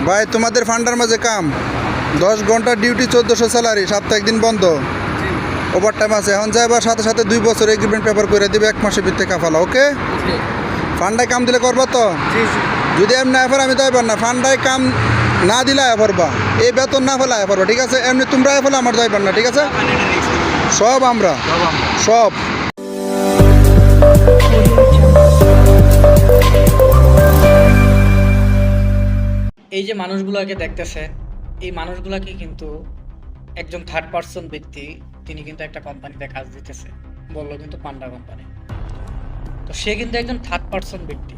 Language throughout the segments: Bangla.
ভাই তোমাদের ফান্ডার মাঝে কাম 10 ঘন্টা ডিউটি 1400 স্যালারি, সপ্তাহে একদিন বন্ধ, ওভার টাইম আছে। এখন যাইবা সাথে সাথে 2 বছর এগ্রিমেন্ট পেপার করে দিবে, 1 মাসের ভিতরে কাফালা। ওকে, ফান্ডায় কাম দিলে করবা তো? যদি এমনি আয় আমি যাইবার না, ফান্ডায় কাম না দিলে আয় পড়বা, এই বেতন না ফেলে আয় পড়বা, ঠিক আছে? এমনি তোমরা আয় ফেলে আমার যাইবার না, ঠিক আছে? সব আমরা সব। এই যে মানুষগুলোকে দেখতেছেন, এই মানুষগুলোকে কিন্তু একজন থার্ড পার্সন ব্যক্তি, তিনি কিন্তু একটা কোম্পানিতে কাজ দিতেছে, বললো কিন্তু পান্ডা কোম্পানি। তো সে কিন্তু একজন থার্ড পার্সন ব্যক্তি।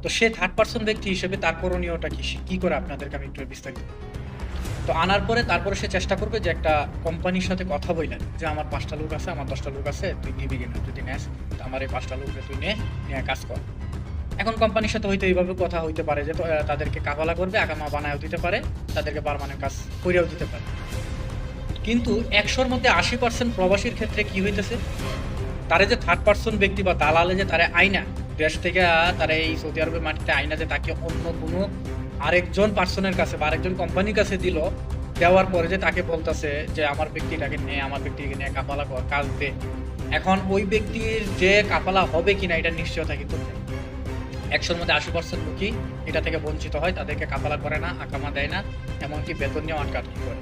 তো সে থার্ড পার্সন ব্যক্তি হিসেবে তার করণীয়টা কি করে আপনাদেরকে আমি একটু বিস্তারিত। তো আনার পরে তারপরে সে চেষ্টা করবে যে একটা কোম্পানির সাথে কথা বললেন যে আমার 5টা লোক আছে, আমার 10টা লোক আছে, তুই নিবি কিনা, যদি নেস তো আমার এই 5টা লোককে তুই নিয়ে কাজ কর। এখন কোম্পানির সাথে হয়তো এইভাবে কথা হইতে পারে যে তাদেরকে কাফালা করবে, আকামা বানায়ও দিতে পারে, তাদেরকে পার্মানেন্ট কাজ করেও দিতে পারে। কিন্তু 100-র মধ্যে 80% প্রবাসীর ক্ষেত্রে কি হইতেছে, তারা যে থার্ড পার্সন ব্যক্তি বা দালালে যে তারা আইনা দেশ থেকে, তারা এই সৌদি আরবের মাটিতে আইনা যে তাকে অন্য কোনো আরেকজন পার্সনের কাছে বা আরেকজন কোম্পানির কাছে দেওয়ার পরে যে তাকে বলতেছে যে আমার ব্যক্তিটাকে নিয়ে কাফালা কর, কাজ দে। এখন ওই ব্যক্তির যে কাফালা হবে কিনা এটা নিশ্চয়তা কিন্তু 100-র মধ্যে 80% লোকই এটা থেকে বঞ্চিত হয়, তাদেরকে কাফালা করে না, আকামা দেয় না, এমনকি বেতন নিয়েও আটকাটকি করে।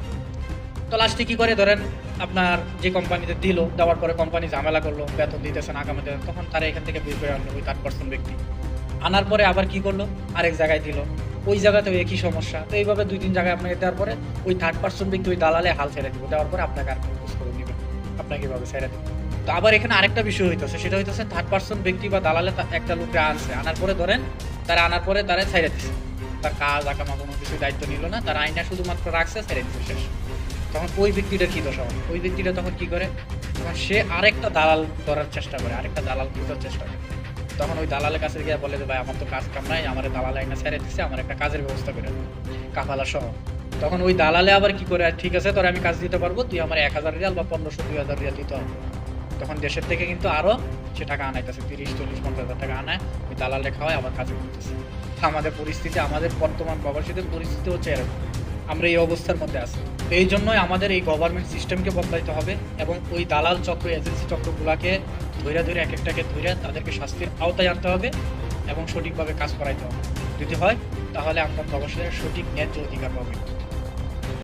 তো লাস্টে কি করে, ধরেন আপনার যে কোম্পানিতে দেওয়ার পরে কোম্পানি ঝামেলা করলো, বেতন দিতেছে না, আকামা দেয়, তখন তারা এখান থেকে বের করে আনলো ওই থার্ড পার্সন ব্যক্তি। আনার পরে আবার কি করলো, আরেক জায়গায় দিল, ওই জায়গাতেও একই সমস্যা। তো এইভাবে 2-3 জায়গায় আপনাকে দেওয়ার পরে ওই থার্ড পার্সন ব্যক্তি ওই দালালে হাল ছেড়ে দিব, দেওয়ার পরে আপনাকে আর খোঁজ করে দিবে, আপনাকে এভাবে ছেড়ে দেবে। তো আবার এখানে আরেকটা বিষয় হইতেছে, সেটা হইতেছে থার্ড পার্সন ব্যক্তি বা দালালে একটা লোককে আনছে, আনার পরে ধরেন তারা আনার পরে তারা ছেড়ে দিচ্ছে, তার কাজ আকামা কোনো কিছু দায়িত্ব নিল না, তারা আইনা শুধুমাত্র রাখছে, ছেড়ে দিচ্ছে, শেষ। তখন ওই ব্যক্তিটার কি দশা হবে? ওই ব্যক্তিটা তখন কি করে, তখন সে আরেকটা দালাল ধরার চেষ্টা করে, আরেকটা দালাল খোঁজার চেষ্টা করে। তখন ওই দালালের কাছে গিয়ে বলে যে ভাই আমার তো কাজ কাম নাই, আমার দালাল আইনা ছেড়ে দিচ্ছে, আমার একটা কাজের ব্যবস্থা করে কাফালা সহ। তখন ওই দালালে আবার কি করে, ঠিক আছে তোর আমি কাজ দিতে পারবো, তুই আমার 1000 রিয়াল বা 1500-2000 রিয়াল দিতে হবে। তখন দেশের থেকে কিন্তু আরো সে টাকা আনাইতেছে, 30-40-50 হাজার টাকা আনায়, ওই দালালে খাওয়ায়, আবার কাজে করতেছে। আমাদের পরিস্থিতি, আমাদের বর্তমান প্রবাসীদের পরিস্থিতি হচ্ছে এরকম, আমরা এই অবস্থার মধ্যে আছি। তো এই জন্যই আমাদের এই গভর্নমেন্ট সিস্টেমকে বদলাইতে হবে এবং ওই দালাল চক্র, এজেন্সি চক্রগুলোকে ধরে এক একটাকে ধরে তাদেরকে শাস্তির আওতায় আনতে হবে এবং সঠিকভাবে কাজ করাইতে হবে। যদি হয় তাহলে আমরা প্রবাসীরা সঠিক ন্যায্য অধিকার পাবো।